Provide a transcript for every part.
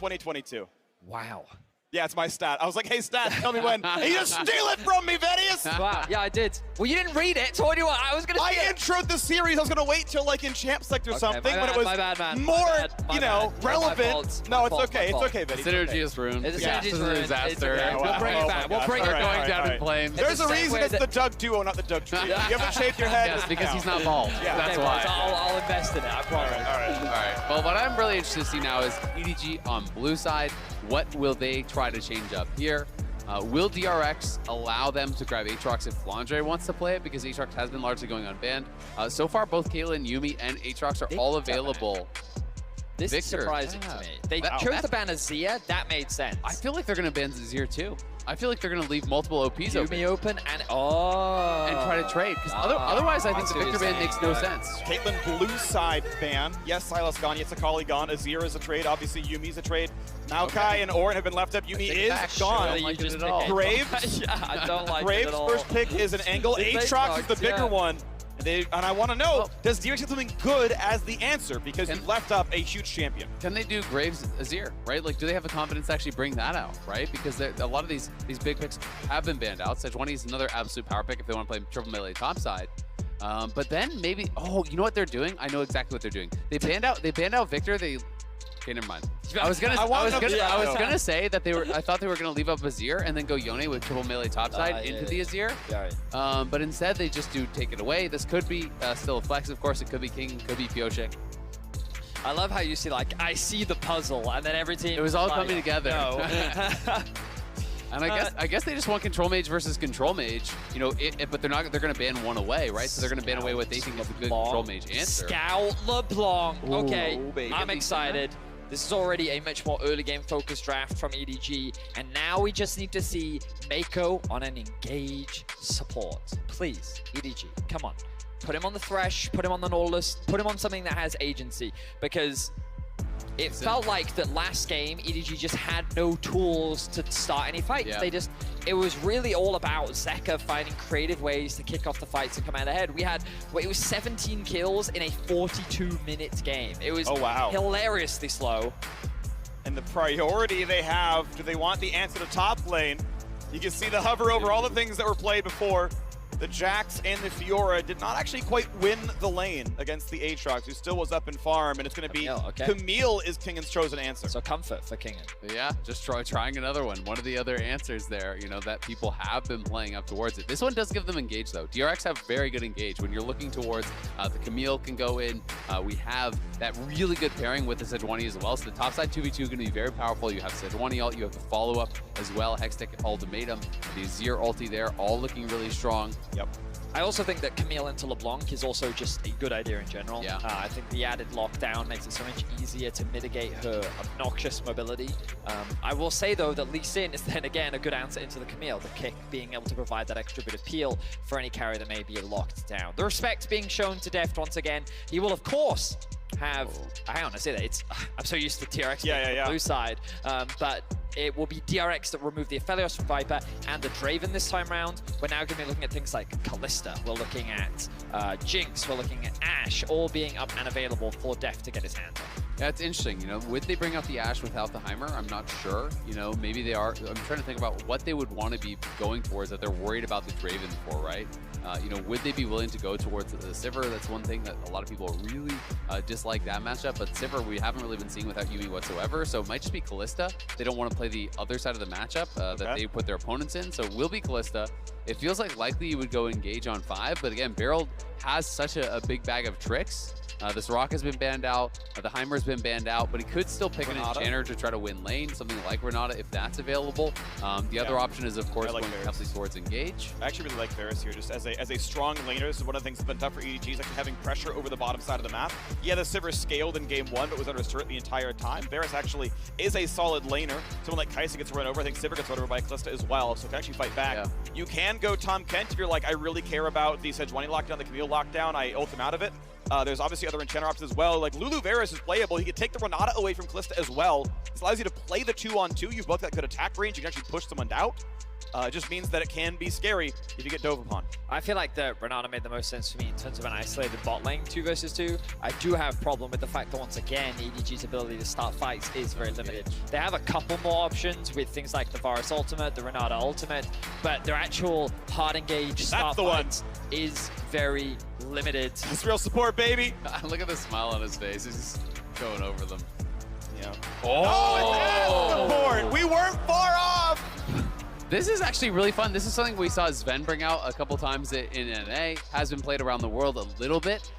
2022. Wow. Yeah, it's my stat. I was like, hey, stat, tell me when. And you just steal it from me, Venius! Wow. Yeah, I did. Well, you didn't read it, so what do you want? I was going to I introed the series. I was going to wait till like in Champ Select or something when it was more, you know, relevant. No, it's okay. It's okay, Venius. Synergy is ruined. It's a disaster. We'll bring it back. We'll bring it going back. down in flames. There's a reason it's the Doug duo, not the Doug trio. You haven't shaved your head. Yes, because he's not bald. Yeah. That's Okay, why. so I'll invest in it, I promise. All right. Well, what I'm really interested to see now is EDG on blue side. What will they try to change up here? Will DRX allow them to grab Aatrox if Flandre wants to play it? Because Aatrox has been largely going unbanned. So far, both Caitlyn, Yuumi, and Aatrox are all available. This is surprising to me. They chose to ban Azir. That made sense. I feel like they're going to ban Azir too. I feel like they're going to leave multiple OPs open and try to trade. Because otherwise, I think the Victor ban makes no sense. Caitlyn blue side ban. Yes, Silas gone. Yes, Akali gone. Azir is a trade. Obviously, Yumi's a trade. Maokai and Orin have been left up. Yumi is gone. I don't like it at all. Graves. Yeah, I don't like Graves' it at all. first pick is an angle. Aatrox is the bigger one. And I want to know, does DRX have something good as the answer? Because you left up a huge champion. Can they do Graves Azir, right? Like, do they have the confidence to actually bring that out, right? Because a lot of these big picks have been banned out. Sejuani is another absolute power pick if they want to play triple melee topside. But then maybe, you know what they're doing? I know exactly what they're doing. They banned out Victor. Okay, never mind. I was gonna say that I thought they were gonna leave up Azir and then go Yone with triple melee topside into the Azir. Yeah. But instead they just do take it away. This could be still a flex, of course. It could be King, could be Pioshik. I love how you see, like, I see the puzzle, and then every team. It was all coming together. No. And I guess they just want control mage versus control mage, you know. But they're gonna ban one away, right? So they're gonna ban away what they think is a good control mage answer. Scout LeBlanc. Okay, baby. I'm excited. This is already a much more early game focused draft from EDG, and now we just need to see Mako on an engage support. Please, EDG, come on. Put him on the Thresh, put him on the Nautilus, put him on something that has agency, because it felt like that last game, EDG just had no tools to start any fights. Yeah. It was really all about Zeka finding creative ways to kick off the fights and come out ahead. It was 17 kills in a 42-minute game. It was hilariously slow. And the priority they have, do they want the answer to top lane? You can see the hover over all the things that were played before. The Jax and the Fiora did not actually quite win the lane against the Aatrox, who still was up in farm, and it's going to be Camille is Kingan's chosen answer. So comfort for Kingan. Yeah, just trying another one. One of the other answers there, you know, that people have been playing up towards it. This one does give them engage, though. DRX have very good engage. When you're looking towards the Camille can go in. We have that really good pairing with the Sejuani as well. So the topside 2v2 is going to be very powerful. You have Sejuani ult, you have the follow-up as well. Hextech ultimatum, the Azir ulti there, all looking really strong. Yep. I also think that Camille into LeBlanc is also just a good idea in general. Yeah. I think the added lockdown makes it so much easier to mitigate her obnoxious mobility. I will say, though, that Lee Sin is then again a good answer into the Camille, the kick being able to provide that extra bit of peel for any carry that may be locked down. The respect being shown to Deft once again. He will, of course, have... Hang on, I say that. I'm so used to TRX being on the blue side. But it will be DRX that remove the Aphelios from Viper and the Draven this time round. We're now going to be looking at things like Callista. We're looking at Jinx. We're looking at Ashe, all being up and available for Deft to get his hands on. Yeah, it's interesting. You know, would they bring out the Ashe without the Heimer? I'm not sure. You know, maybe they are. I'm trying to think about what they would want to be going towards that they're worried about the Draven for, right? You know, would they be willing to go towards the Sivir? That's one thing that a lot of people really dislike that matchup. But Sivir, we haven't really been seeing without Yuumi whatsoever. So it might just be Callista. They don't want to play the other side of the matchup that they put their opponents in. So it will be Callista. It feels like likely you would go engage on 5. But again, Beryl has such a big bag of tricks. This Rock has been banned out, the Heimer's been banned out, but he could still pick an Enchanter to try to win lane, something like Renata if that's available. The other option is, of course, going heavily towards engage. I actually really like Varus here, just as a strong laner. This is one of the things that's been tough for EDG, is actually having pressure over the bottom side of the map. Yeah, the Sivir scaled in game 1, but was under turret the entire time. Varus actually is a solid laner. Someone like Kai'Sa gets run over. I think Sivir gets run over by Callista as well, so can actually fight back. Yeah. You can go Tom Kent if you're like, I really care about the Sejuani lockdown, the Camille lockdown. I ult him out of it. There's obviously other Enchanter options as well. Like Lulu Varus is playable. He could take the Renata away from Callista as well. This allows you to play the 2-on-2. You've both got good attack range. You can actually push someone out. It just means that it can be scary if you get dove upon. I feel like the Renata made the most sense for me in terms of an isolated bot lane 2 versus 2. I do have a problem with the fact that once again, EDG's ability to start fights is very limited. They have a couple more options with things like the Varus ultimate, the Renata ultimate, but their actual hard engage start fights is very limited. That's real support, baby. Look at the smile on his face. He's just going over them. Yeah. Oh! Support. We weren't far off. This is actually really fun. This is something we saw Sven bring out a couple times in NA, has been played around the world a little bit.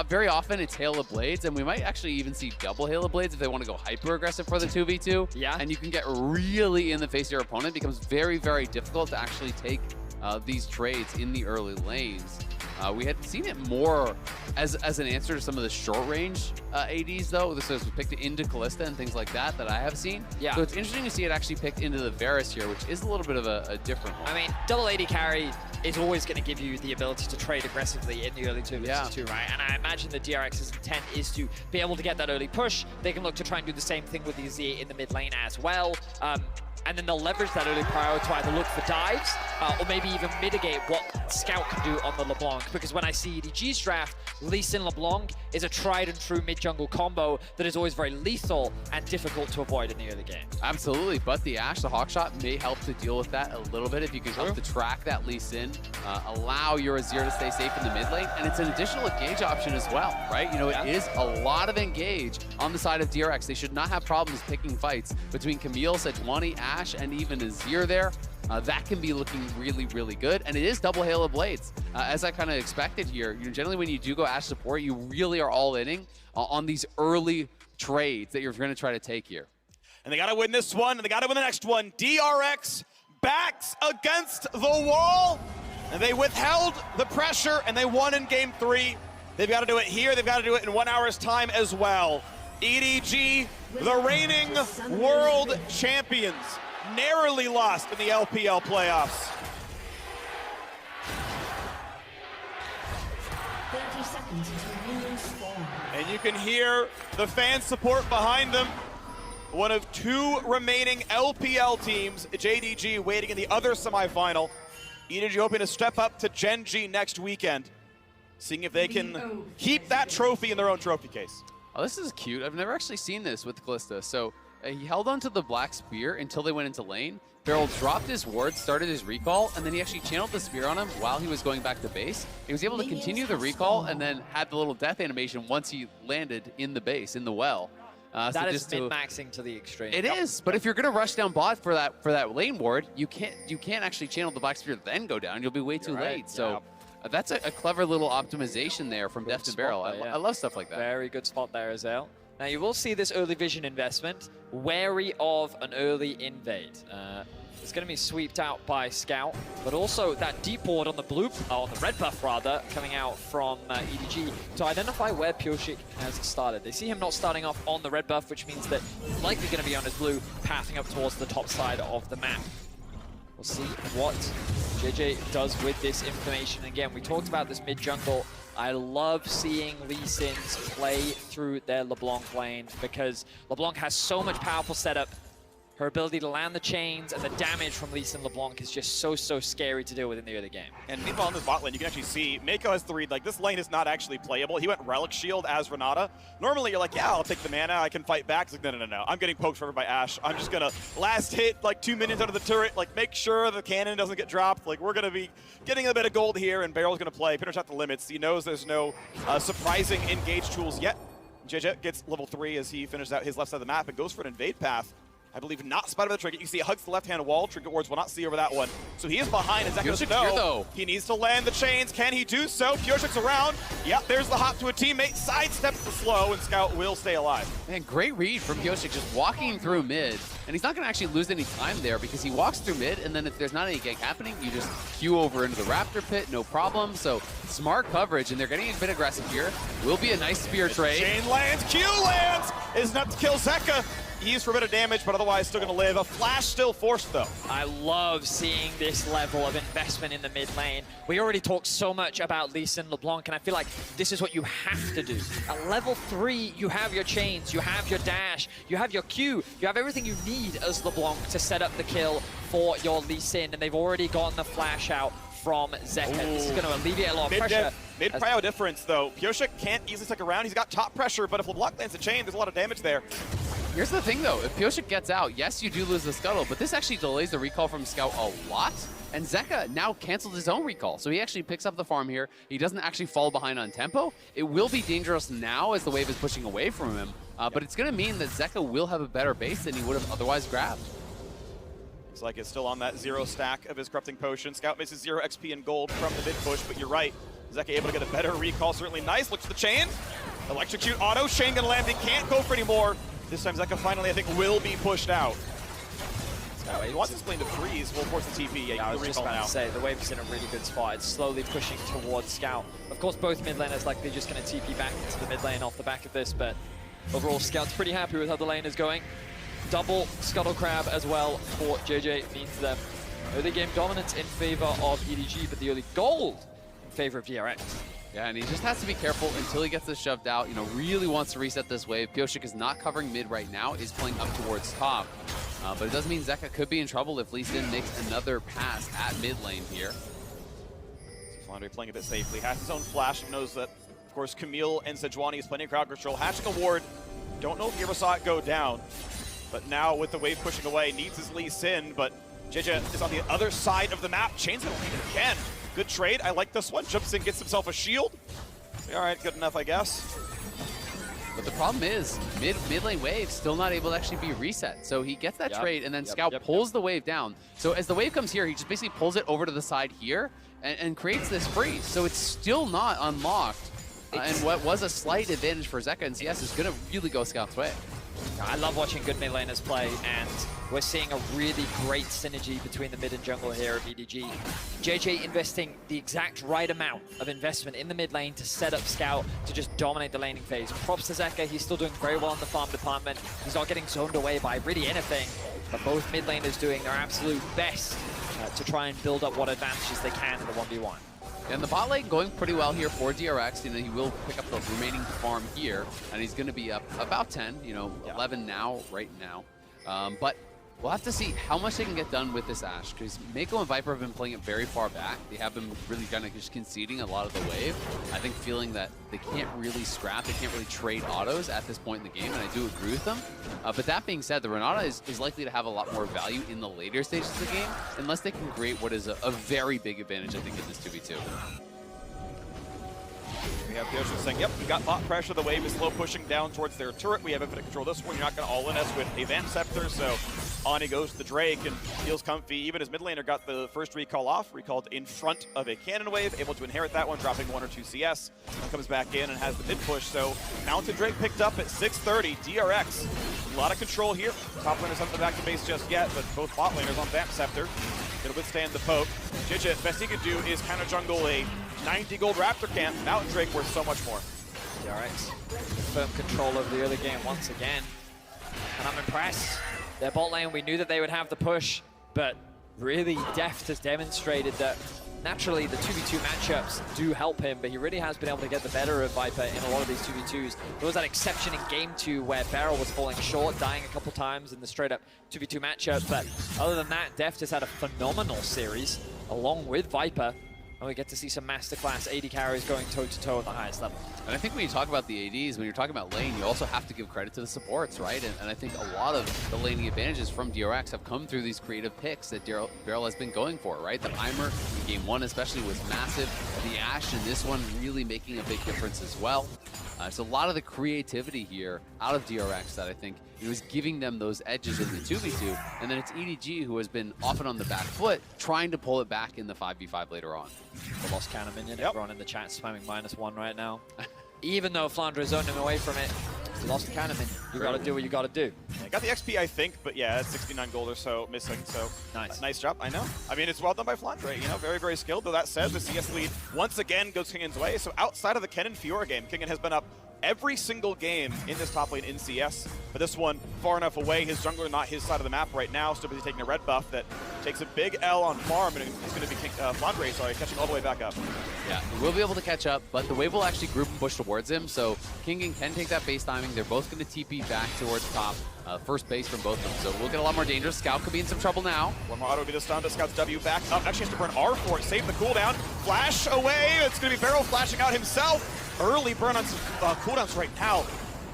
Very often it's Hail of Blades, and we might actually even see double Hail of Blades if they want to go hyper aggressive for the 2v2. Yeah. And you can get really in the face of your opponent. It becomes very, very difficult to actually take these trades in the early lanes. We had seen it more as an answer to some of the short-range ADs, though. This was picked into Kalista and things like that I have seen. Yeah. So it's interesting to see it actually picked into the Varus here, which is a little bit of a different one. I mean, double AD carry is always going to give you the ability to trade aggressively in the early 2 versus 2, right? And I imagine the DRX's intent is to be able to get that early push. They can look to try and do the same thing with EZ in the mid lane as well. And then they'll leverage that early prior to either look for dives or maybe even mitigate what Scout can do on the LeBlanc. Because when I see EDG's draft, Lee Sin LeBlanc is a tried and true mid-jungle combo that is always very lethal and difficult to avoid in the early game. Absolutely, but the Ashe, the Hawkshot, may help to deal with that a little bit if you can help to track that Lee Sin, allow your Azir to stay safe in the mid lane, and it's an additional engage option as well, right? You know, it is a lot of engage on the side of DRX. They should not have problems picking fights between Camille, Sejuani, Ashe, and even Azir there. That can be looking really, really good. And it is double Hail of Blades, as I kind of expected here. You know, generally, when you do go Ashe support, you really are all inning on these early trades that you're going to try to take here. And they got to win this one, and they got to win the next one. DRX backs against the wall, and they withheld the pressure, and they won in game 3. They've got to do it here. They've got to do it in 1 hour's time as well. EDG, the reigning world champions, narrowly lost in the LPL playoffs. 30 seconds until minions spawn. And you can hear the fan support behind them. One of 2 remaining LPL teams, JDG waiting in the other semifinal. EDG hoping to step up to Gen G next weekend, seeing if they can keep that trophy in their own trophy case. Oh, this is cute. I've never actually seen this with Kalista. So he held onto the Black Spear until they went into lane. Beryl dropped his ward, started his recall, and then he actually channeled the spear on him while he was going back to base. He was able to continue the recall and then had the little death animation once he landed in the base, in the well. That is min-maxing to the extreme. It is, but if you're going to rush down bot for that lane ward, you can't actually channel the Black Spear then go down. You'll be way too late. So that's a clever little optimization there from Deft and Beryl. I love stuff like that. Very good spot there as well. Now you will see this early vision investment, wary of an early invade. It's going to be sweeped out by Scout, but also that deep ward on the red buff rather, coming out from EDG to identify where Pureshik has started. They see him not starting off on the red buff, which means that he's likely going to be on his blue, pathing up towards the top side of the map. We'll see what JJ does with this information. Again, we talked about this mid-jungle. I love seeing Lee Sin's play through their LeBlanc lane because LeBlanc has so much powerful setup. Her ability to land the chains and the damage from Lee Sin LeBlanc is just so scary to deal with in the early game. And meanwhile, in this bot lane, you can actually see Mako has the read, like, this lane is not actually playable. He went Relic Shield as Renata. Normally, you're like, yeah, I'll take the mana, I can fight back. It's like, no. I'm getting poked forever by Ashe. I'm just gonna last hit, like, 2 minions under the turret, like, make sure the cannon doesn't get dropped. Like, we're gonna be getting a bit of gold here, and Barrel's gonna play. Pinner's at the limits. He knows there's no surprising engage tools yet. JJ gets level 3 as he finishes out his left side of the map and goes for an invade path. I believe not spotted by the trinket. You can see it hugs the left-hand wall. Trinket wards will not see over that one. So he is behind, as Echoes know. He needs to land the chains. Can he do so? Pureshik's around. Yep, there's the hop to a teammate. Sidesteps the slow, and Scout will stay alive. Man, great read from Pureshik, just walking through mid. And he's not going to actually lose any time there because he walks through mid, and then if there's not any gank happening, you just queue over into the Raptor pit, no problem. So smart coverage, and they're getting a bit aggressive here. Will be a nice spear trade. Chain lands, Q lands! Is enough to kill Zeka. He's for a bit of damage, but otherwise still going to live. A flash still forced, though. I love seeing this level of investment in the mid lane. We already talked so much about Lee Sin LeBlanc, and I feel like this is what you have to do. At level 3, you have your chains, you have your dash, you have your Q, you have everything you need as LeBlanc to set up the kill for your Lee Sin, and they've already gotten the flash out from Zeka. This is going to alleviate a lot of pressure. Mid-prio difference, though. Pyosik can't easily stick around. He's got top pressure, but if LeBlanc lands a chain, there's a lot of damage there. Here's the thing, though. If Pyosik gets out, yes, you do lose the scuttle, but this actually delays the recall from Scout a lot. And Zeka now canceled his own recall, so he actually picks up the farm here. He doesn't actually fall behind on tempo. It will be dangerous now as the wave is pushing away from him, but it's going to mean that Zeka will have a better base than he would have otherwise grabbed. Looks like it's still on that 0 stack of his corrupting potion. Scout misses 0 XP and gold from the mid push, but you're right. Zeka able to get a better recall, certainly nice. Looks at the chain. Electrocute auto, chain gonna land. He can't go for any more. This time Zeka finally, I think, will be pushed out. He wants this lane to freeze. We'll force the TP. Yeah, I was just about to say, the wave's in a really good spot. It's slowly pushing towards Scout. Of course, both mid laners likely just going to TP back into the mid lane off the back of this, but overall, Scout's pretty happy with how the lane is going. Double Scuttle Crab as well for JJ means them early game dominance in favor of EDG, but the early gold in favor of DRX. Yeah, and he just has to be careful until he gets this shoved out. You know, really wants to reset this wave. Pyosik is not covering mid right now, is playing up towards top. But it does mean Zeka could be in trouble if Lee Sin makes another pass at mid lane here. Flandre playing a bit safely. Has his own flash, knows that, of course, Camille and Sejuani is plenty of crowd control. Hatching a ward. Don't know if you ever saw it go down. But now with the wave pushing away, needs his Lee Sin, but JJ is on the other side of the map. Chain's gonna lead it again. Good trade, I like this one. Jumps in, gets himself a shield. All right, good enough, I guess. But the problem is, mid lane wave still not able to actually be reset. So he gets that trade, and then Scout pulls the wave down. So as the wave comes here, he just basically pulls it over to the side here and creates this freeze. So it's still not unlocked. And what was a slight advantage for Zeka and CS is going to really go Scout's way. I love watching good mid laners play, and we're seeing a really great synergy between the mid and jungle here of EDG. JJ investing the exact right amount of investment in the mid lane to set up Scout to just dominate the laning phase. Props to Zeka, he's still doing very well in the farm department. He's not getting zoned away by really anything, but both mid laners doing their absolute best to try and build up what advantages they can in the 1v1. And the bot lane going pretty well here for DRX. You know, he will pick up the remaining farm here, and he's going to be up about 10, 11 now, right now. But we'll have to see how much they can get done with this Ashe, because Mako and Viper have been playing it very far back. They have been really kind of just conceding a lot of the wave. I think feeling that they can't really scrap, they can't really trade autos at this point in the game, and I do agree with them. But that being said, the Renata is likely to have a lot more value in the later stages of the game, unless they can create what is a very big advantage, I think, in this 2v2. We have Pyosik saying, yep, we got bot pressure. The wave is slow pushing down towards their turret. We have infinite control this one. You're not going to all-in us with a Vamp Scepter, so on he goes to the Drake and feels comfy. Even his mid laner got the first recall off, recalled in front of a cannon wave, able to inherit that one, dropping 1 or 2 CS. And comes back in and has the mid push. So Mounted Drake picked up at 630. DRX, a lot of control here. Top laners haven't back to base just yet, but both bot laners on Vamp Scepter. It'll withstand the poke. JJ, best he could do is counter jungle a 90 gold Raptor camp. Mountain Drake worth so much more. DRX, firm control over the early game once again. And I'm impressed. Their bot lane, we knew that they would have the push, but really Deft has demonstrated that naturally the 2v2 matchups do help him, but he really has been able to get the better of Viper in a lot of these 2v2s. There was that exception in game 2 where Beryl was falling short, dying a couple times in the straight up 2v2 matchup, but other than that, Deft has had a phenomenal series along with Viper. And we get to see some masterclass AD carries going toe-to-toe at the highest level. And I think when you talk about the ADs, when you're talking about lane, you also have to give credit to the supports, right? And I think a lot of the laning advantages from DRX have come through these creative picks that Beryl has been going for, right? The Heimer in game 1 especially was massive. The Ashe in this one really making a big difference as well. So a lot of the creativity here out of DRX that I think it was giving them those edges in the 2v2, and then it's EDG who has been often on the back foot, trying to pull it back in the 5v5 later on. The lost cannon minion, everyone in the chat spamming -1 right now. Even though Flandre is zoning him away from it, he lost the cannon minion. You gotta do what you gotta do. Yeah, got the XP, I think, but yeah, that's 69 gold or so missing, so nice. Nice job, I know. I mean, it's well done by Flandre, very, very skilled. Though that said, the CS lead once again goes Kingan's way, so outside of the Kennen Fiora game, Kingan has been up every single game in this top lane in CS, but this one far enough away. His jungler not his side of the map right now, still busy taking a red buff that takes a big L on farm, and it's going to be Flandre, catching all the way back up. Yeah, he will be able to catch up, but the wave will actually group and push towards him, so Kingen can take that base timing. They're both going to TP back towards top. First base from both of them, so we'll get a lot more dangerous. Scout could be in some trouble now. One more auto will be the stun to Scout's W back up. Actually has to burn R for it, save the cooldown. Flash away, it's going to be Barrel flashing out himself. Early burn on some cooldowns right now.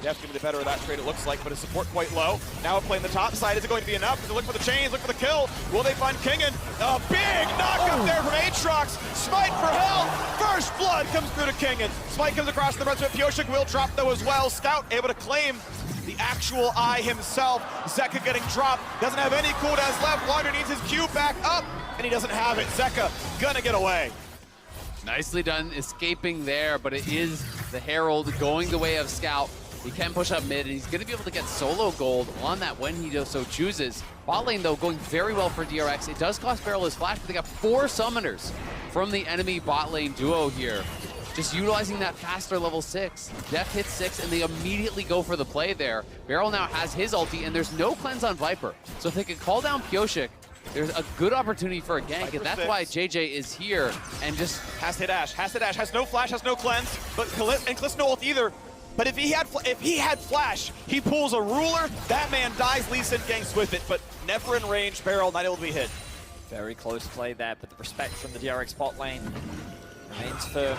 Def going to be the better of that trade, it looks like, but his support quite low. Now playing the top side, is it going to be enough? Does it look for the chains, look for the kill? Will they find Kingen? A big knock up there from Aatrox. Smite for hell. First blood comes through to Kingen. Smite comes across the rest of it. Pyosik will drop though as well. Scout able to claim the actual eye himself. Zeka getting dropped. Doesn't have any cooldowns left. Wander needs his Q back up, and he doesn't have it. Zeka gonna get away. Nicely done escaping there, but it is the Herald going the way of Scout. He can push up mid, and he's going to be able to get solo gold on that when he so chooses. Bot lane, though, going very well for DRX. It does cost Barrel his flash, but they got 4 summoners from the enemy bot lane duo here. Just utilizing that faster level 6. Def hits 6, and they immediately go for the play there. Barrel now has his ulti, and there's no cleanse on Viper. So if they could call down Pyosik, there's a good opportunity for a gank, and that's why JJ is here and just has to hit Ashe, has no flash, has no cleanse, but Kalista no ult either. But if he had flash, he pulls a ruler, that man dies, Lee Sin ganks with it, but never in range, Barrel not able to be hit. Very close play there, but the respect from the DRX bot lane remains firm.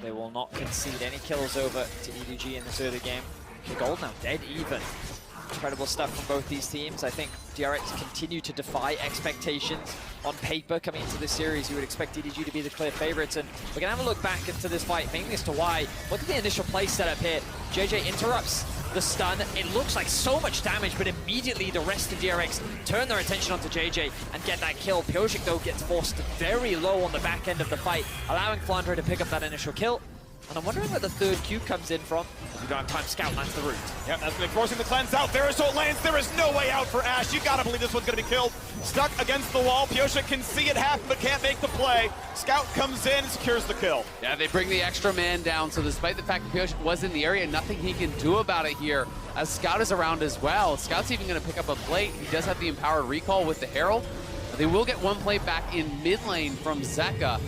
They will not concede any kills over to EDG in this early game. The gold now dead even. Incredible stuff from both these teams. I think DRX continue to defy expectations. On paper, coming into this series, you would expect EDG to be the clear favorites, and we're going to have a look back into this fight, mainly as to why. Look at the initial play setup here. JJ interrupts the stun. It looks like so much damage, but immediately the rest of DRX turn their attention onto JJ and get that kill. Pyosik, though, gets forced very low on the back end of the fight, allowing Flandre to pick up that initial kill. And I'm wondering where the third Q comes in from. You don't have time, Scout lands the root. Yep, that's going to be forcing the cleanse out. There is ult lands. There is no way out for Ashe. You got to believe this one's going to be killed. Stuck against the wall. Pyosik can see it happen, but can't make the play. Scout comes in and secures the kill. Yeah, they bring the extra man down, so despite the fact that Pyosik was in the area, nothing he can do about it here, as Scout is around as well. Scout's even going to pick up a plate. He does have the empowered recall with the Herald. They will get one plate back in mid lane from Zeka.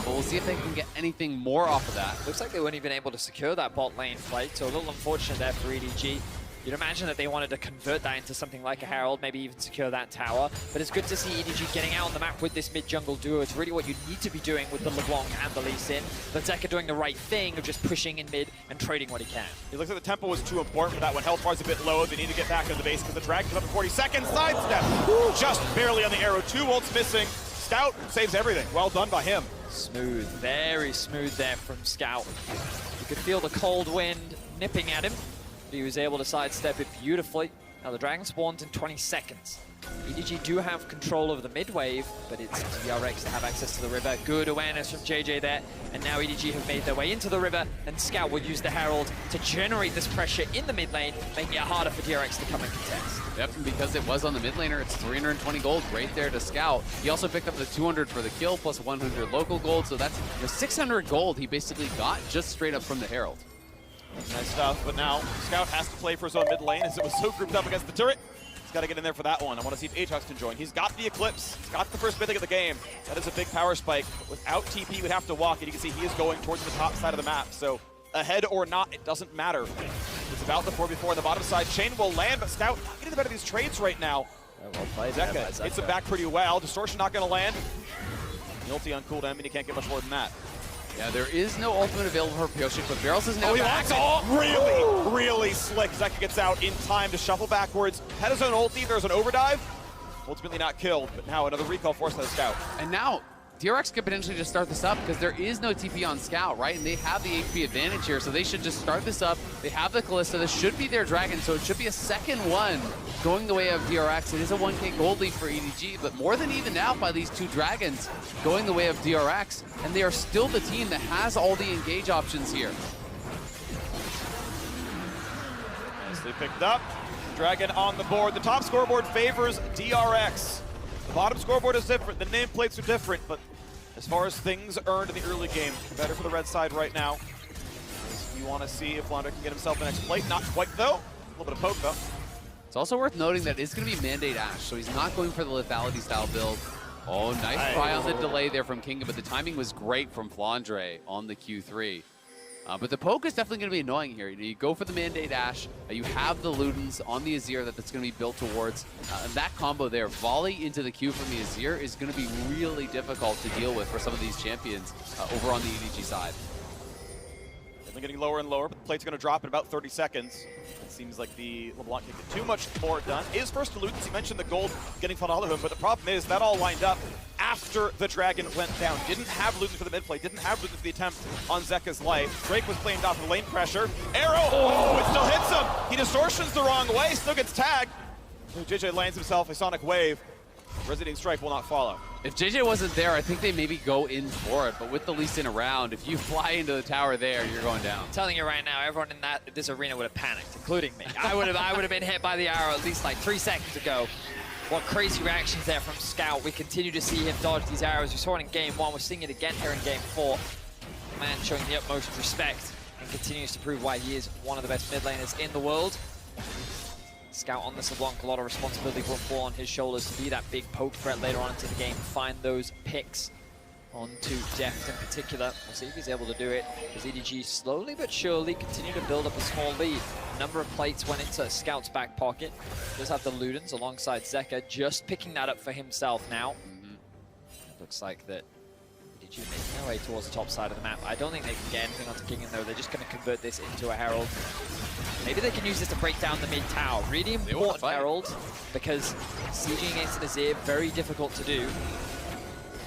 But we'll see if they can get anything more off of that. Looks like they weren't even able to secure that bot lane fight, so a little unfortunate there for EDG. You'd imagine that they wanted to convert that into something like a Herald, maybe even secure that tower. But it's good to see EDG getting out on the map with this mid-jungle duo. It's really what you need to be doing with the LeBlanc and the Lee Sin. But Zeka doing the right thing of just pushing in mid and trading what he can. It looks like the tempo was too important for that one. Health bar's a bit low. They need to get back into the base because the drag comes up in 40 seconds. Sidestep, just barely on the arrow. 2 ults missing. Scout saves everything. Well done by him. Smooth, very smooth there from Scout. You could feel the cold wind nipping at him, but he was able to sidestep it beautifully. Now the dragon spawns in 20 seconds. EDG do have control over the mid wave, but it's DRX to have access to the river. Good awareness from JJ there, and now EDG have made their way into the river, and Scout will use the Herald to generate this pressure in the mid lane, making it harder for DRX to come and contest. Yep, and because it was on the mid laner, it's 320 gold right there to Scout. He also picked up the 200 for the kill, plus 100 local gold, so that's 600 gold he basically got just straight up from the Herald. Nice stuff, but now Scout has to play for his own mid lane as it was so grouped up against the turret. He's got to get in there for that one. I want to see if Aatrox can join. He's got the Eclipse. He's got the first mythic of the game. That is a big power spike. But without TP, he would have to walk, and you can see he is going towards the top side of the map. So ahead or not, it doesn't matter. It's about the 4v4 on the bottom side. Chain will land, but Scout not getting the better of these trades right now. Well played, Zeka hits him back pretty well. Distortion not going to land. The ulti on cooldown, and he can't get much more than that. Yeah, there is no ultimate available for Pyosik, but Barrels is now back. Really slick. Zeka gets out in time to shuffle backwards. Had his own ulti, there's an overdrive. Ultimately not killed, but now another recall forced by the Scout. And now, DRX could potentially just start this up because there is no TP on Scout, right? And they have the HP advantage here, so they should just start this up. They have the Kalista. This should be their dragon, so it should be a second one going the way of DRX. It is a 1k gold lead for EDG, but more than evened out by these 2 dragons going the way of DRX. And they are still the team that has all the engage options here. Nicely picked up. Dragon on the board. The top scoreboard favors DRX. The bottom scoreboard is different. The nameplates are different, but as far as things earned in the early game, better for the red side right now. You want to see if Flounder can get himself the next plate. Not quite, though. A little bit of poke, though. It's also worth noting that it's going to be Mandate Ash, so he's not going for the lethality style build. Oh, nice try on the delay there from Kinga, but the timing was great from Flandre on the Q3. But the poke is definitely going to be annoying here. You go for the Mandate Ash, you have the Ludens on the Azir that's going to be built towards. And that combo there, volley into the Q from the Azir, is going to be really difficult to deal with for some of these champions over on the EDG side. They're getting lower and lower, but the plate's going to drop in about 30 seconds. It seems like the LeBlanc can't get too much more done. Is first to Ludens. You mentioned the gold getting fought all of him, but the problem is that all lined up after the Dragon went down. Didn't have Ludens for the mid play, didn't have Ludens for the attempt on Zeka's life. Drake was playing off the lane pressure. Arrow! Oh, it still hits him! He distortions the wrong way, still gets tagged. JJ lands himself a Sonic Wave. Resonating Strike will not follow. If JJ wasn't there, I think they maybe go in for it, but with the Lee Sin around, if you fly into the tower there, you're going down. I'm telling you right now, everyone in this arena would have panicked, including me. I would have been hit by the arrow at least like 3 seconds ago. What crazy reactions there from Scout. We continue to see him dodge these arrows. We saw it in game 1. We're seeing it again here in game 4. Man showing the utmost respect and continues to prove why he is one of the best mid laners in the world. Scout on this LeBlanc, a lot of responsibility will fall on his shoulders to be that big poke threat later on into the game, find those picks onto Deft in particular. We'll see if he's able to do it, as EDG slowly but surely continue to build up a small lead. A number of plates went into Scout's back pocket. Does have the Ludens alongside Zeka, just picking that up for himself now. Looks like that EDG making their way towards the top side of the map. I don't think they can get anything onto King in though. They're just going to convert this into a Herald. Maybe they can use this to break down the mid tower. Really important Herald, because sieging against an Azir, very difficult to do.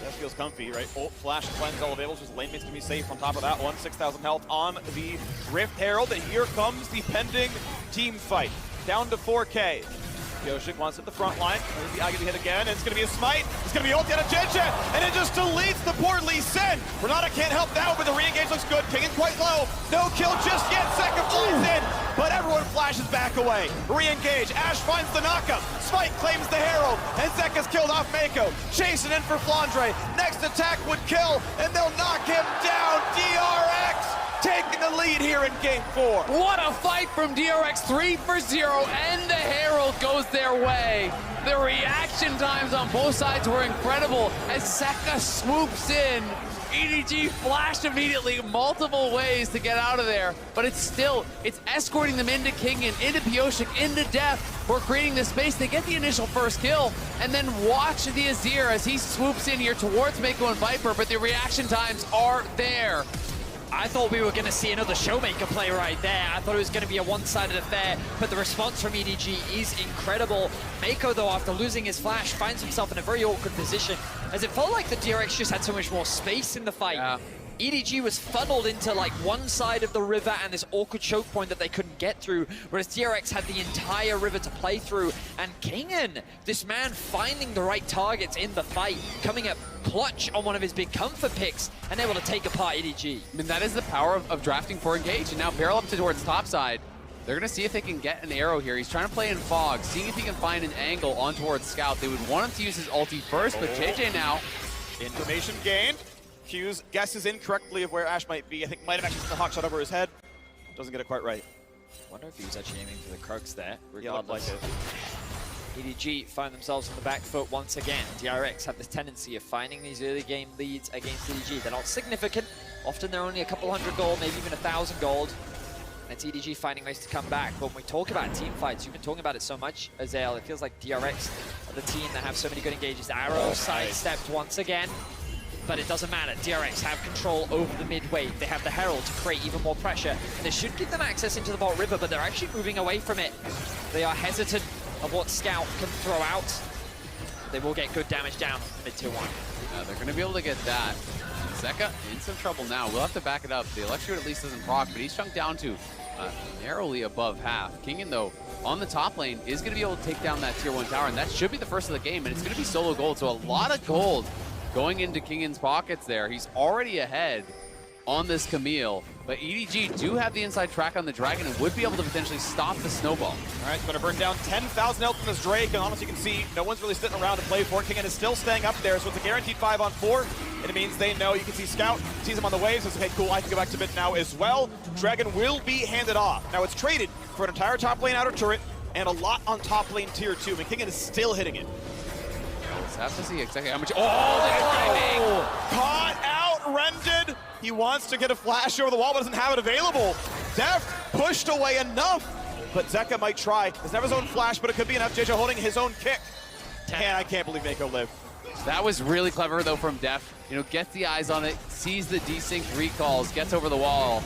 That feels comfy, right? Ult, flash, cleanse, all available. Just lane mates can be safe on top of that one. 6,000 health on the Rift Herald. And here comes the pending team fight. Down to 4K. Yoshik wants at the front line. There's the agony hit again. It's going to be a smite. It's going to be ult out of Jinja. And it just deletes the poor Lee Sin. Renata can't help that, but the re-engage looks good. King is quite low. No kill just yet. Second flies in. But everyone flashes back away. Re-engage. Ash finds the knockup. Smite claims the Herald. And Zeka's killed off Mako. Chasing in for Flandre. Next attack would kill. And they'll knock him down. DRX taking the lead here in game 4. What a fight from DRX, 3 for 0, and the Herald goes their way. The reaction times on both sides were incredible as Zeka swoops in. EDG flashed immediately, multiple ways to get out of there, but it's escorting them into King and into Pioshik, into Death. We're creating the space. They get the initial first kill, and then watch the Azir as he swoops in here towards Mako and Viper, but the reaction times are there. I thought we were going to see another Showmaker play right there. I thought it was going to be a one-sided affair, but the response from EDG is incredible. Mako, though, after losing his flash, finds himself in a very awkward position, as it felt like the DRX just had so much more space in the fight. Yeah. EDG was funneled into like one side of the river and this awkward choke point that they couldn't get through, whereas DRX had the entire river to play through. And Kingen, this man finding the right targets in the fight, coming up clutch on one of his big comfort picks and able to take apart EDG. I mean, that is the power of drafting for engage, and now barrel up towards top side. They're going to see if they can get an arrow here. He's trying to play in fog, seeing if he can find an angle on towards Scout. They would want him to use his ulti first, but JJ now. Information gained. Q's guesses incorrectly of where Ash might be. I think might have actually seen the hawk shot over his head. Doesn't get it quite right. Wonder if he was actually aiming for the Krugs there. Yeah, looked like it. EDG find themselves on the back foot once again. DRX have this tendency of finding these early game leads against EDG. They're not significant. Often they're only a couple hundred gold, maybe even 1,000 gold. And it's EDG finding ways to come back. But when we talk about team fights, you've been talking about it so much, Azael. It feels like DRX are the team that have so many good engages. Arrow sidestepped once again. But it doesn't matter. DRX have control over the mid wave. They have the Herald to create even more pressure. And this should give them access into the bot river, but they're actually moving away from it. They are hesitant of what Scout can throw out. They will get good damage down on the mid tier 1. They're going to be able to get that. Zeka in some trouble now. We'll have to back it up. The Electrocute at least doesn't proc, but he's chunked down to narrowly above half. Kingen, though, on the top lane, is going to be able to take down that tier 1 tower, and that should be the first of the game, and it's going to be solo gold, so a lot of gold going into Kingen's pockets there. He's already ahead on this Camille. But EDG do have the inside track on the Dragon and would be able to potentially stop the snowball. All right, it's going to burn down 10,000 health from this Drake, and honestly, you can see no one's really sitting around to play for it. King is still staying up there, so it's a guaranteed 5-on-4, and it means they know. You can see Scout sees him on the waves, says, okay, cool, I can go back to mid now as well. Dragon will be handed off. Now, it's traded for an entire top lane outer turret and a lot on top lane tier 2, and King is still hitting it. Let's have to see exactly how much. Oh, the timing! Caught out, Rended. He wants to get a flash over the wall, but doesn't have it available. Def pushed away enough, but Zeka might try. Doesn't have his own flash, but it could be enough. JJ holding his own kick. And I can't believe Mako lived. That was really clever, though, from Def. You know, gets the eyes on it, sees the desynced recalls, gets over the wall,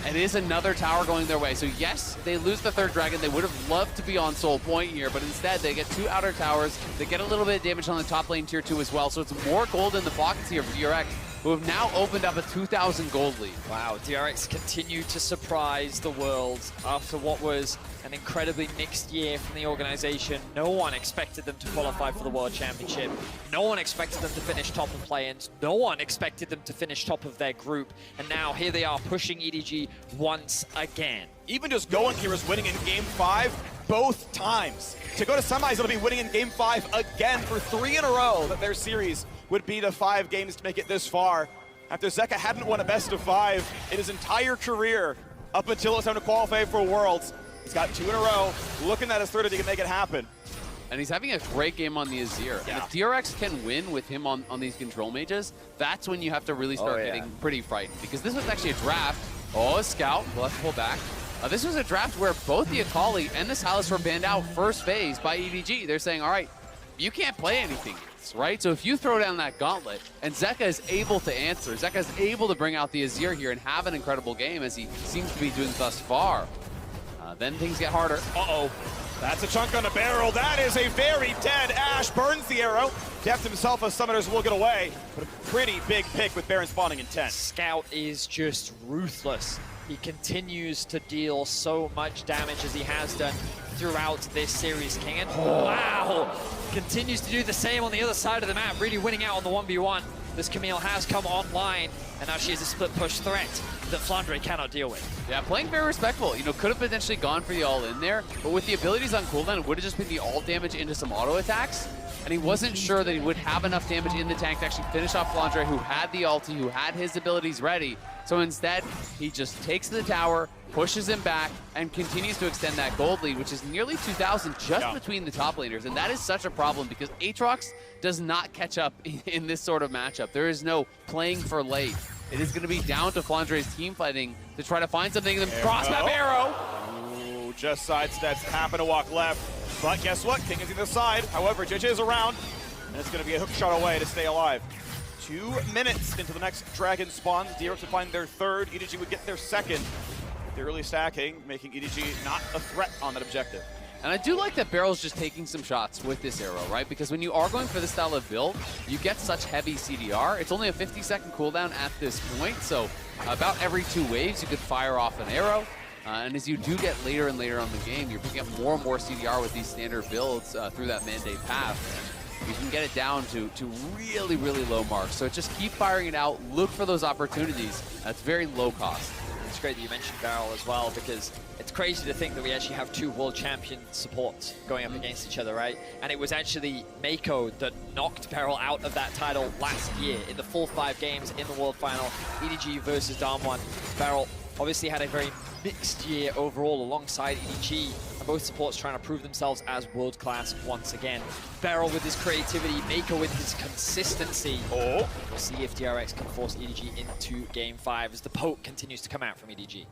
and it is another tower going their way. So yes, they lose the third Dragon. They would have loved to be on Soul Point here, but instead they get 2 outer towers. They get a little bit of damage on the top lane tier 2 as well, so it's more gold in the pockets here for DRX, who have now opened up a 2,000 gold lead. Wow, DRX continued to surprise the world after what was an incredibly mixed year from the organization. No one expected them to qualify for the World Championship. No one expected them to finish top of play-ins. No one expected them to finish top of their group. And now here they are pushing EDG once again. Even just going here is winning in Game 5 both times. To go to semis, it'll be winning in Game 5 again for 3 in a row that their series would be to 5 games to make it this far. After Zeka hadn't won a best of 5 in his entire career up until it was time to qualify for Worlds. He's got 2 in a row, looking at his third if he can make it happen. And he's having a great game on the Azir. Yeah. And if DRX can win with him on these control mages, that's when you have to really start getting pretty frightened. Because this was actually a draft. Oh, a Scout. We'll have to pull back. This was a draft where both the Akali and the Sylas were banned out first phase by EDG. They're saying, all right, you can't play anything else, right? So if you throw down that gauntlet and Zeka is able to answer, Zeka is able to bring out the Azir here and have an incredible game as he seems to be doing thus far, then things get harder. Uh-oh. That's a chunk on a barrel. That is a very dead Ashe. Burns the arrow. Deft himself as summoners will get away. But a pretty big pick with Baron spawning in 10. Scout is just ruthless. He continues to deal so much damage as he has done throughout this series, King. And wow! Continues to do the same on the other side of the map, really winning out on the 1v1. This Camille has come online, and now she is a split push threat that Flandre cannot deal with. Yeah, playing very respectful. You know, could have potentially gone for the all-in there, but with the abilities on cooldown, it would have just been the all damage into some auto attacks. And he wasn't sure that he would have enough damage in the tank to actually finish off Flandre, who had the ulti, who had his abilities ready. So instead, he just takes the tower, pushes him back, and continues to extend that gold lead, which is nearly 2,000 just between the top laners. And that is such a problem because Aatrox does not catch up in this sort of matchup. There is no playing for late. It is going to be down to Flandre's team fighting to try to find something and then cross that arrow. Ooh, just sidesteps, happen to walk left. But guess what? King is either side. However, JJ is around, and it's going to be a hook shot away to stay alive. 2 minutes into the next Dragon spawn. DRX would find their third. EDG would get their second. They're really stacking, making EDG not a threat on that objective. And I do like that Barrel's just taking some shots with this arrow, right? Because when you are going for this style of build, you get such heavy CDR. It's only a 50-second cooldown at this point, so about every 2 waves you could fire off an arrow. And as you do get later and later on the game, you're picking up more and more CDR with these standard builds through that mandate path. You can get it down to really, really low marks. So just keep firing it out, look for those opportunities. That's very low cost. It's great that you mentioned Barrel as well, because it's crazy to think that we actually have 2 world champion supports going up against each other, right? And it was actually Mako that knocked Barrel out of that title last year in the full 5 games in the world final, EDG versus Damwon. Barrel obviously had a very mixed year overall alongside EDG, and both supports trying to prove themselves as world class once again. Barrel with his creativity, Mako with his consistency. Oh, We'll see if DRX can force EDG into Game 5 as the poke continues to come out from EDG.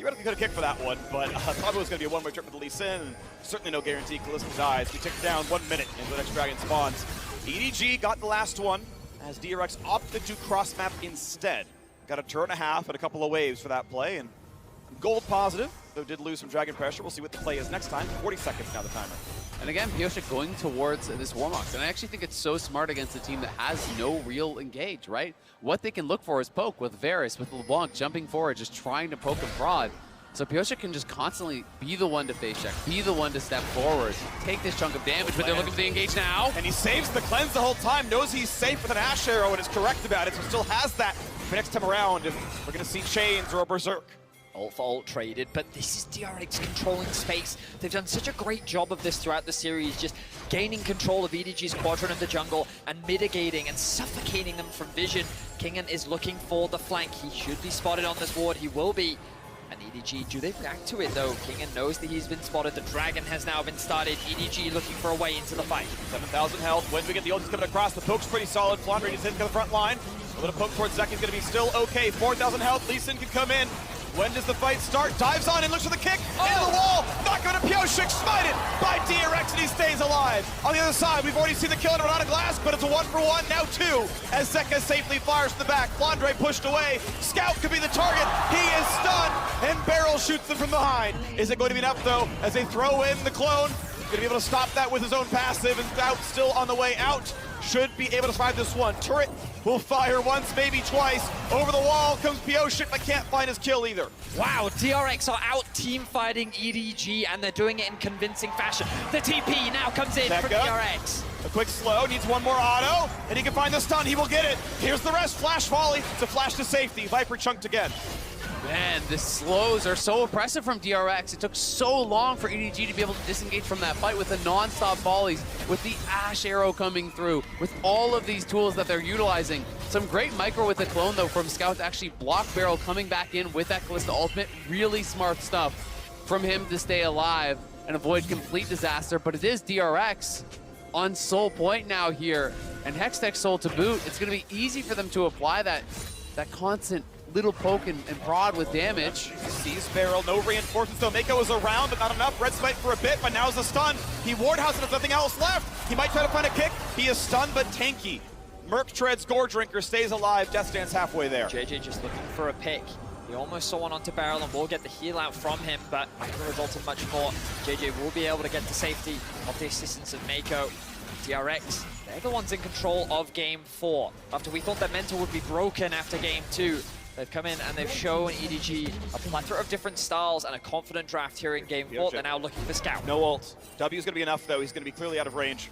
theoretically could have kicked for that one, but probably was going to be a one-way trip with the Lee Sin, and certainly no guarantee Kalista dies. We tick down 1 minute into the next Dragon spawns. EDG got the last one as DRX opted to cross-map instead. Got a turn and a half and a couple of waves for that play, and gold positive, though did lose some Dragon pressure. We'll see what the play is next time. 40 seconds now the timer. And again, Pyosha going towards this Warmox. And I actually think it's so smart against a team that has no real engage, right? What they can look for is poke with Varus, with LeBlanc jumping forward, just trying to poke and prod. So Pyosha can just constantly be the one to face check, be the one to step forward, take this chunk of damage, but they're looking for the engage now. And he saves the cleanse the whole time, knows he's safe with an Ash Arrow and is correct about it, so still has that next time around, if we're going to see Chains or a Berserk. Ult for ult traded, but this is DRX controlling space. They've done such a great job of this throughout the series, just gaining control of EDG's quadrant of the jungle and mitigating and suffocating them from vision. Kingen is looking for the flank. He should be spotted on this ward. He will be. And EDG, do they react to it though? Kingen knows that he's been spotted. The dragon has now been started. EDG looking for a way into the fight. 7,000 health. When we get the ult, he's coming across. The poke's pretty solid. Flandre is in to the front line. A little poke towards Zek is going to be still okay. 4,000 health. Lee Sin can come in. When does the fight start? Dives on and looks for the kick. Into the wall. Not going to Pioshik. Smited by DRX and he stays alive. On the other side, we've already seen the kill on a glass, but it's a 1-for-1. Now 2 as Zeka safely fires to the back. Flandre pushed away. Scout could be the target. He is stunned and Barrel shoots them from behind. Is it going to be enough though as they throw in the clone? Going to be able to stop that with his own passive, and Scout still on the way out. Should be able to survive this one. Turret will fire once, maybe twice. Over the wall comes Pioshik, but can't find his kill either. Wow, DRX are out team fighting EDG and they're doing it in convincing fashion. The TP now comes in from DRX. A quick slow, needs one more auto, and he can find the stun, he will get it. Here's the rest, flash volley, it's a flash to safety. Viper chunked again. Man, the slows are so oppressive from DRX. It took so long for EDG to be able to disengage from that fight with the non-stop volleys, with the Ash arrow coming through, with all of these tools that they're utilizing. Some great micro with the clone, though, from Scout to actually block Barrel coming back in with that Kalista ultimate. Really smart stuff from him to stay alive and avoid complete disaster. But it is DRX on Soul Point now here, and Hextech Soul to boot. It's going to be easy for them to apply that constant little poke and prod with damage. Sees Barrel, no reinforcements though. Mako is around, but not enough. Red Smite for a bit, but now's the stun. He ward house and has nothing else left. He might try to find a kick. He is stunned, but tanky. Merc treads, Gore Drinker stays alive. Death Stance halfway there. JJ just looking for a pick. He almost saw one onto Barrel and will get the heal out from him, but it will result in much more. JJ will be able to get to safety of the assistance of Mako. DRX, they're the ones in control of Game 4. After we thought that mental would be broken after Game 2, they've come in and they've shown EDG a plethora of different styles and a confident draft here in Game 4. They're now looking for Scout. No ult. W's going to be enough, though. He's going to be clearly out of range.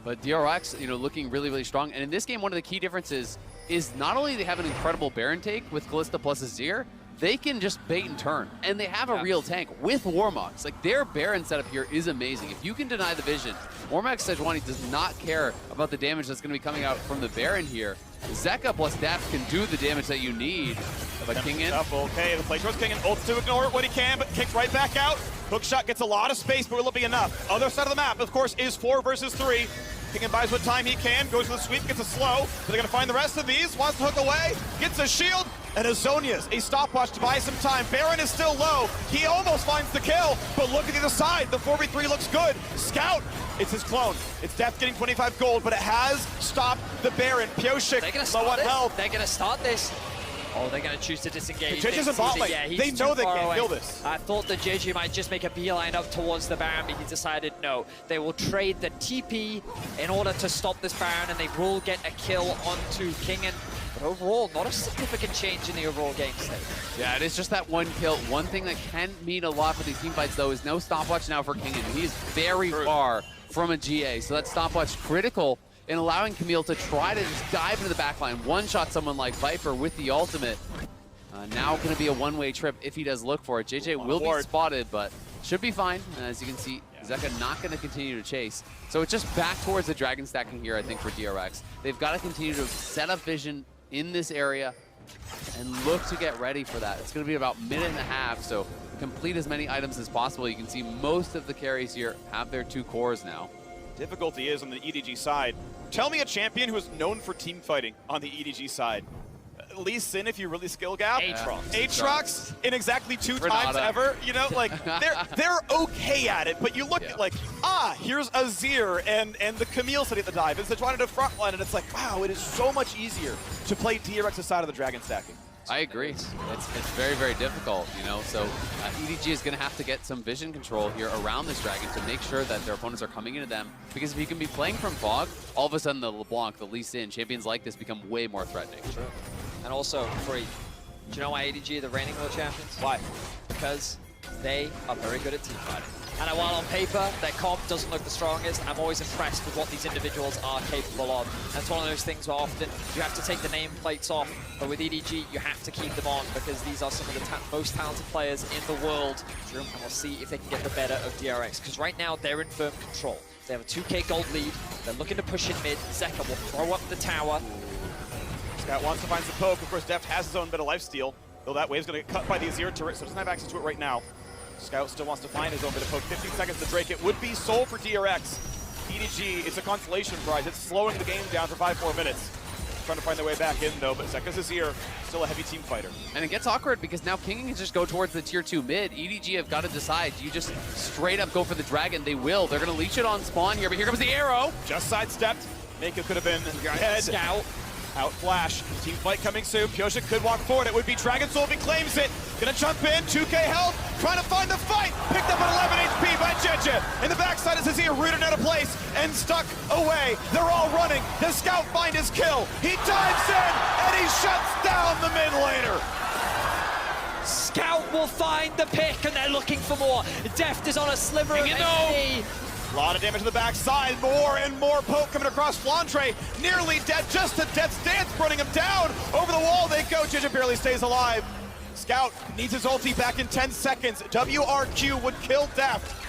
But DRX, looking really, really strong. And in this game, one of the key differences is not only they have an incredible Baron take with Kalista plus Azir, they can just bait and turn. And they have a real tank with Warmogs. Like, their Baron setup here is amazing. If you can deny the vision, Warmog Sejuani does not care about the damage that's going to be coming out from the Baron here. Zeka plus Daft can do the damage that you need. But Kingen. Okay, the play towards Kingen. Ults to ignore it when he can, but kicks right back out. Hookshot gets a lot of space, but will it be enough? Other side of the map, of course, is 4 versus 3. Kingen buys what time he can, goes for the sweep, gets a slow. But they're going to find the rest of these. Wants to hook away, gets a shield, and Azonia's a stopwatch to buy some time. Baron is still low. He almost finds the kill, but look at the other side. The 4v3 looks good. Scout, it's his clone. It's Death getting 25 gold, but it has stopped the Baron. Pioshik, low on health. They're going to start this. Oh, they're going to choose to disengage. JJ's in bot lane. They know they can't kill this. I thought that JJ might just make a beeline up towards the Baron, but he decided no. They will trade the TP in order to stop this Baron, and they will get a kill onto Kingen. But overall, not a significant change in the overall game state. Yeah, it is just that one kill. One thing that can mean a lot for these team fights, though, is no stopwatch now for Kingen. He is very far from a GA, so that stopwatch critical in allowing Camille to try to just dive into the backline, one-shot someone like Viper with the ultimate. Now going to be a one-way trip if he does look for it. JJ will be spotted, but should be fine. As you can see, Zeka not going to continue to chase. So it's just back towards the dragon stacking here, I think, for DRX. They've got to continue to set up vision in this area and look to get ready for that. It's going to be about a minute and a half, so complete as many items as possible. You can see most of the carries here have their 2 cores now. Difficulty is on the EDG side. Tell me a champion who is known for team fighting on the EDG side. Lee Sin, if you really skill gap. Aatrox. Aatrox in exactly 2 times ever. Like, they're okay at it, but you look at like, here's Azir and the Camille sitting at the dive. It's Sejuani to front line, and it's like, wow, it is so much easier to play DRX's side of the dragon stacking. I agree. It's very, very difficult, so EDG is going to have to get some vision control here around this dragon to make sure that their opponents are coming into them, because if you can be playing from Fog, all of a sudden the LeBlanc, the Lee Sin, champions like this become way more threatening. Sure. And also, Free, do you know why EDG are the reigning world champions? Why? Because they are very good at team fighting. And while on paper, their comp doesn't look the strongest, I'm always impressed with what these individuals are capable of. And it's one of those things where often you have to take the nameplates off, but with EDG, you have to keep them on because these are some of the most talented players in the world. And we'll see if they can get the better of DRX, because right now they're in firm control. They have a 2k gold lead. They're looking to push in mid. Zeka will throw up the tower. Scout wants to find some poke. Of course, Deft has his own bit of lifesteal, though that wave's going to get cut by the Azir turret, so doesn't have access to it right now. Scout still wants to find his own bit of poke. 15 seconds to Drake. It would be soul for DRX. EDG, it's a consolation prize. It's slowing the game down for 5 more minutes. Trying to find their way back in, though, but Zeka's Azir, still a heavy team fighter. And it gets awkward because now King can just go towards the tier 2 mid. EDG have got to decide. Do you just straight up go for the dragon? They will. They're going to leech it on spawn here, but here comes the arrow. Just sidestepped. Mako could have been ahead. Scout. Out flash. Team fight coming soon. Pyosik could walk forward. It would be Dragon Soul if he claims it. Gonna jump in. 2k health. Trying to find the fight. Picked up at 11 HP by Jeje. In the backside is Azir rooted out of place and stuck away. They're all running. Does Scout find his kill? He dives in and he shuts down the mid laner. Scout will find the pick, and they're looking for more. Deft is on a sliver of HP. A lot of damage to the backside, more and more poke coming across Flandre, nearly dead, just a death's dance, running him down. Over the wall they go, Jeje barely stays alive. Scout needs his ulti back in 10 seconds. WRQ would kill Deft.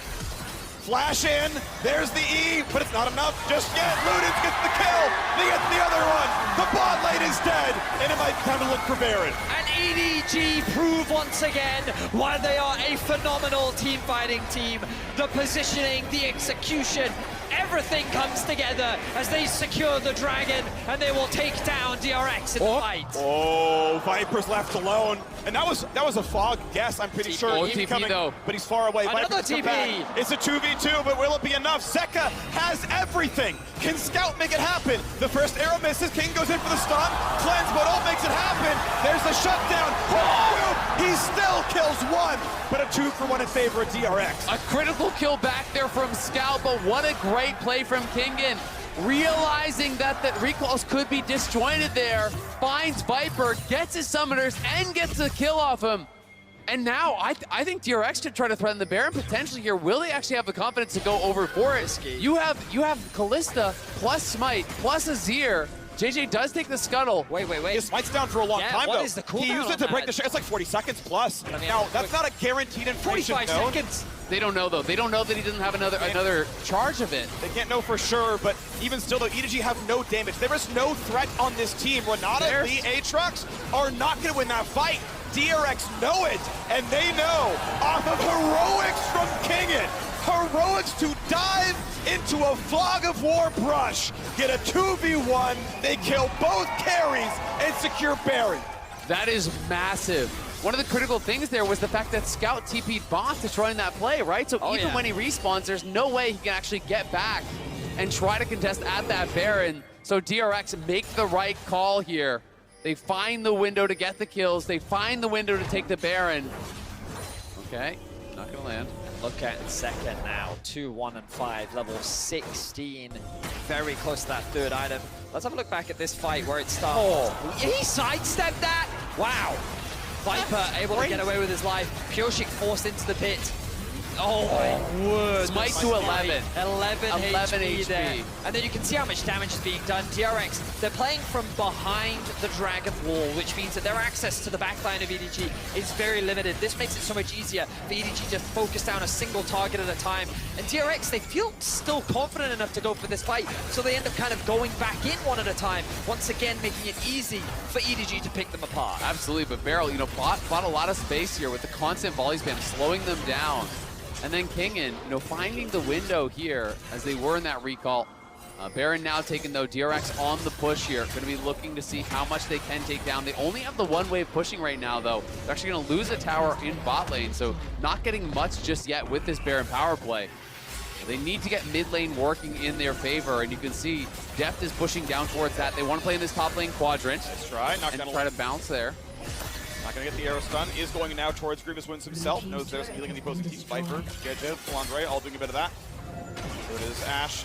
Flash in, there's the E, but it's not enough just yet. Ludens gets the kill, they get the other one. The bot lane is dead, and it might be time to look for Baron. And EDG prove once again why they are a phenomenal team fighting team. The positioning, the execution, everything comes together as they secure the dragon, and they will take down DRX in the fight. Oh, Viper's left alone. And that was a fog guess, I'm pretty sure. Oh, He's TP coming, though. but he's far away. Another Viper's come back. TP. It's a 2v2, but will it be enough? Zeka has everything. Can Scout make it happen? The first arrow misses. King goes in for the stun. Cleanse, but all makes it happen. There's the shutdown. Oh, he still kills one, but a 2-for-1 in favor of DRX. A critical kill back there from Scout, but what a great play from Kingen. Realizing that the recalls could be disjointed there, finds Viper, gets his summoners, and gets a kill off him. And now, I think DRX should try to threaten the Baron potentially here. Will they actually have the confidence to go over for it? You have Kalista plus Smite plus Azir. JJ does take the scuttle. Wait. His Smite's down for a long time, what though. is the cooldown He used it on to break that? the it's like 40 seconds plus. I mean, now, that's not a guaranteed information 45 known. seconds. They don't know though. They don't know that he doesn't have another charge of it. They can't know for sure, but even still, though, EDG have no damage. There is no threat on this team. Renata, Lee, Aatrox are not going to win that fight. DRX know it, and they know off of heroics from Kingen. Heroics to dive into a fog of war brush, get a 2v1, they kill both carries and secure Baron. That is massive. One of the critical things there was the fact that Scout TP'd bot to try in that play, right? So even when he respawns, there's no way he can actually get back and try to contest at that Baron. So DRX make the right call here. They find the window to get the kills. They find the window to take the Baron. Okay, not gonna land. Look at second now, 2, 1, and 5, level 16. Very close to that third item. Let's have a look back at this fight where it starts. Oh, he sidestepped that? Wow. Viper able to get away with his life. Pyosik forced into the pit. Oh my word. Smite to 11. 11 HP there. HP. And then you can see how much damage is being done. DRX, they're playing from behind the Dragon Wall, which means that their access to the backline of EDG is very limited. This makes it so much easier for EDG to focus down a single target at a time. And DRX, they feel still confident enough to go for this fight, so they end up kind of going back in one at a time, once again making it easy for EDG to pick them apart. Absolutely, but Beryl, you know, bought a lot of space here with the constant volley spam, slowing them down. And then Kingen, you know, finding the window here as they were in that recall. Baron now taking, though, DRX on the push here. Going to be looking to see how much they can take down. They only have the one wave pushing right now, though. They're actually going to lose a tower in bot lane, so not getting much just yet with this Baron power play. They need to get mid lane working in their favor, and you can see Deft is pushing down towards that. They want to play in this top lane quadrant. Let's try. And try to bounce there. Not going to get the arrow stun. Is going now towards Grievous Winds himself. Knows there's healing in the opposing team. Viper, Jeje, Flandre, all doing a bit of that. So it is Ashe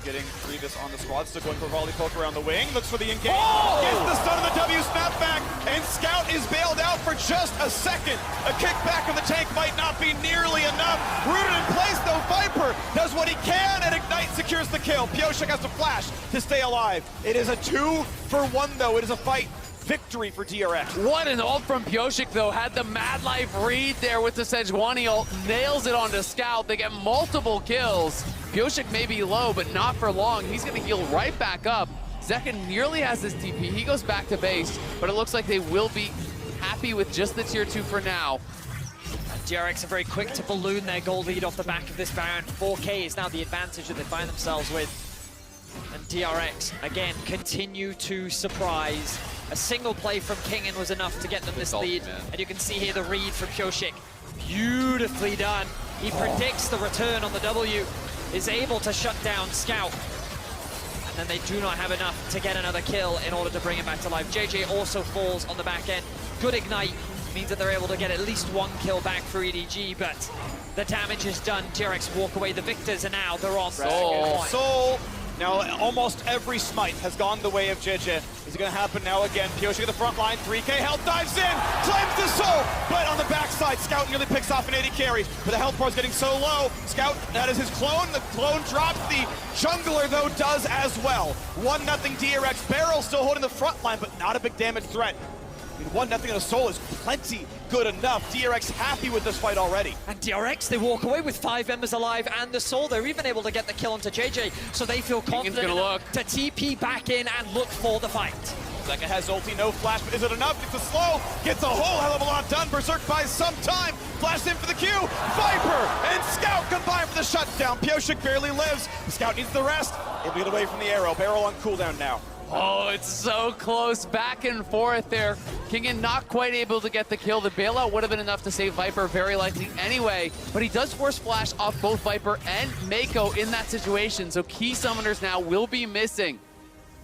getting Grievous on the squad, still going for volley poke around the wing, looks for the engage, gets the stun of the W snapback, and Scout is bailed out for just a second. A kickback of the tank might not be nearly enough. Rooted in place though, Viper does what he can, and Ignite secures the kill. Pioshik has to flash to stay alive. It is a 2-for-1 though, it is a fight. Victory for DRX. What an ult from Pioshik, though. Had the Mad Life read there with the Sejuani ult. Nails it onto Scout. They get multiple kills. Pioshik may be low, but not for long. He's going to heal right back up. Zeka nearly has his TP. He goes back to base, but it looks like they will be happy with just the tier 2 for now. DRX are very quick to balloon their gold lead off the back of this Baron. 4K is now the advantage that they find themselves with. And DRX, again, continue to surprise. A single play from Kingen was enough to get them this lead. And you can see here the read from Pioshik. Beautifully done. He predicts the return on the W, is able to shut down Scout. And then they do not have enough to get another kill in order to bring him back to life. JJ also falls on the back end. Good Ignite means that they're able to get at least one kill back for EDG, but the damage is done. DRX walk away. The victors are now, they're on. Soul. Now, almost every smite has gone the way of JJ. Is it going to happen now again? Pioshik at the front line, 3K health, dives in, claims the soul, but on the backside, Scout nearly picks off an 80 carry, but the health bar is getting so low. Scout, that is his clone. The clone drops. The jungler, though, does as well. 1-0 DRX. Barrel still holding the front line, but not a big damage threat. I mean, 1-0 on a soul is plenty good enough. DRX happy with this fight already. And DRX, they walk away with 5 members alive and the soul. They're even able to get the kill onto JJ, so they feel confident enough to TP back in and look for the fight. Zeka has ulti, no flash, but is it enough? It's a slow, gets a whole hell of a lot done. Berserk buys some time, flash in for the Q. Viper and Scout combine for the shutdown. Pioshik barely lives. Scout needs the rest. He'll get away from the arrow. Barrel on cooldown now. Oh, it's so close, back and forth there. Kingen not quite able to get the kill. The bailout would have been enough to save Viper, very likely anyway, but he does force flash off both Viper and Mako in that situation, so key summoners now will be missing.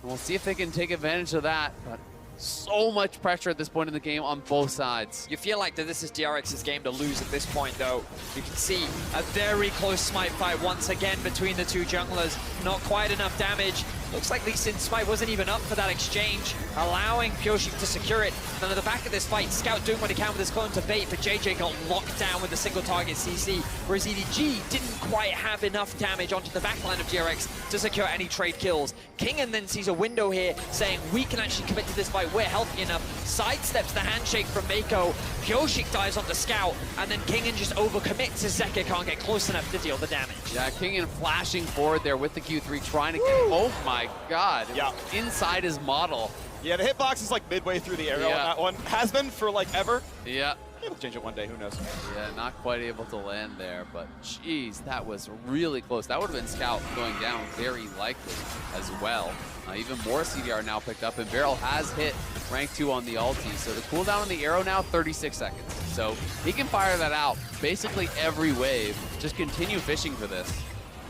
And we'll see if they can take advantage of that, but so much pressure at this point in the game on both sides. You feel like that this is DRX's game to lose at this point, though. You can see a very close smite fight once again between the two junglers. Not quite enough damage. Looks like Lee Sin's smite wasn't even up for that exchange, allowing Pioshik to secure it. Then at the back of this fight, Scout doing what he can with his clone to bait, but JJ got locked down with a single target CC, whereas EDG didn't quite have enough damage onto the backline of DRX to secure any trade kills. Kingen then sees a window here, saying we can actually commit to this fight, we're healthy enough, sidesteps the handshake from Mako, Pioshik dies on the Scout, and then Kingen just overcommits as Zeka can't get close enough to deal the damage. Yeah, Kingen flashing forward there with the Q3, trying to get, oh my God, yeah, inside his model. Yeah, the hitbox is like midway through the arrow on that one. Has been for like ever. Yeah. We'll change it one day, who knows. Yeah, not quite able to land there, but geez, that was really close. That would have been Scout going down very likely as well. Even more CDR now picked up, and Beryl has hit rank 2 on the ulti. So the cooldown on the arrow now, 36 seconds. So he can fire that out basically every wave. Just continue fishing for this.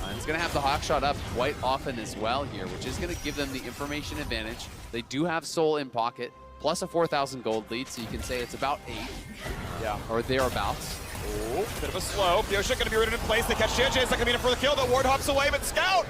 And it's going to have the Hawkshot up quite often as well here, which is going to give them the information advantage. They do have Soul in pocket, plus a 4,000 gold lead, so you can say it's about 8. Yeah. Or thereabouts. Oh, bit of a slow. Pioshik going to be rooted in place. They catch JJ. It's not going to be enough for the kill. The ward hops away, but Scout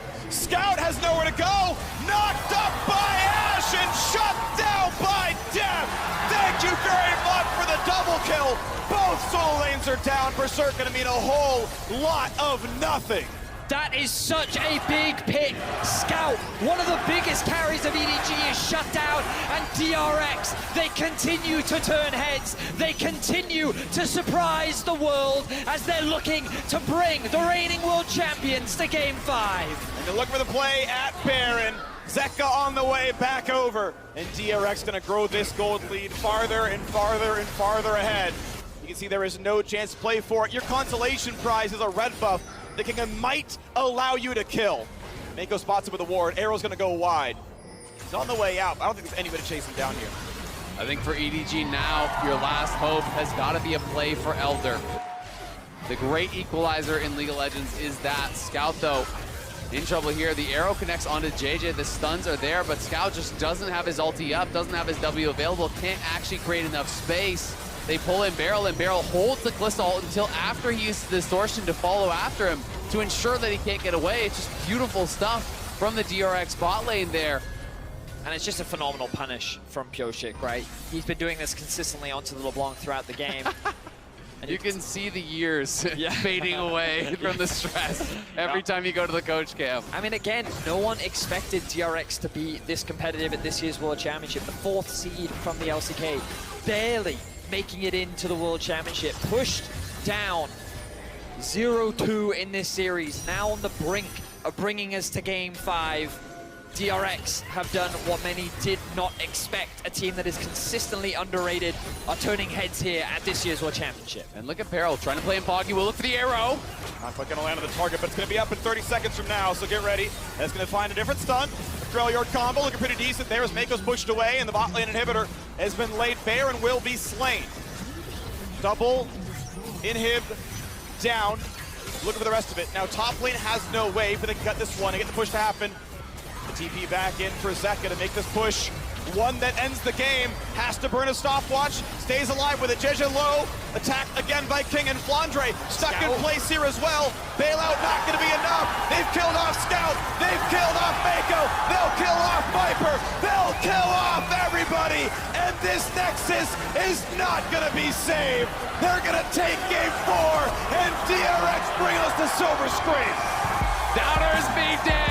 has nowhere to go. Knocked up by Ash and shut down by Dev. Thank you very much for the double kill. Both soul lanes are down. Berserk going to mean a whole lot of nothing. That is such a big pick. Scout, one of the biggest carries of EDG, is shut down, and DRX, they continue to turn heads. They continue to surprise the world as they're looking to bring the reigning world champions to Game 5. And they look for the play at Baron. Zeka on the way back over, and DRX gonna grow this gold lead farther and farther and farther ahead. You can see there is no chance to play for it. Your consolation prize is a red buff. The King might allow you to kill. Mako spots it with a ward. Arrow's gonna go wide. He's on the way out. I don't think there's anybody chasing down here. I think for EDG now, your last hope has got to be a play for Elder. The great equalizer in League of Legends is that. Scout, though, in trouble here. The arrow connects onto JJ. The stuns are there, but Scout just doesn't have his ulti up, doesn't have his W available, can't actually create enough space. They pull in Beryl, and Beryl holds the Kalista ult until after he uses the distortion to follow after him to ensure that he can't get away. It's just beautiful stuff. from the DRX bot lane there. And it's just a phenomenal punish from Pioshik, right? He's been doing this consistently onto the LeBlanc throughout the game. And You can see the years Yeah. fading away from the stress every time you go to the coach camp. I mean, again, no one expected DRX to be this competitive at this year's World Championship. The 4th seed from the LCK, barely making it into the World Championship. Pushed down 0-2 in this series, now on the brink of bringing us to Game 5. DRX have done what many did not expect. A team that is consistently underrated are turning heads here at this year's World Championship. And look at Peril trying to play in Poggy. We'll look for the arrow. Not quite gonna land on the target, but it's gonna be up in 30 seconds from now, so get ready. It's gonna find a different stun. Freljord combo looking pretty decent there as Mako's pushed away, and the bot lane inhibitor has been laid bare and will be slain. Double inhib down. Looking for the rest of it. Now top lane has no wave, but they can cut this one and get the push to happen. The TP back in for Zeka to make this push. One that ends the game. Has to burn a stopwatch. Stays alive with it. Jeje low. Attacked again by King and Flandre. Stuck in place here as well. Bailout not going to be enough. They've killed off Scout. They've killed off Mako. They'll kill off Viper. They'll kill off everybody. And this Nexus is not going to be saved. They're going to take Game 4. And DRX bring us the silver screen. Downers beat down.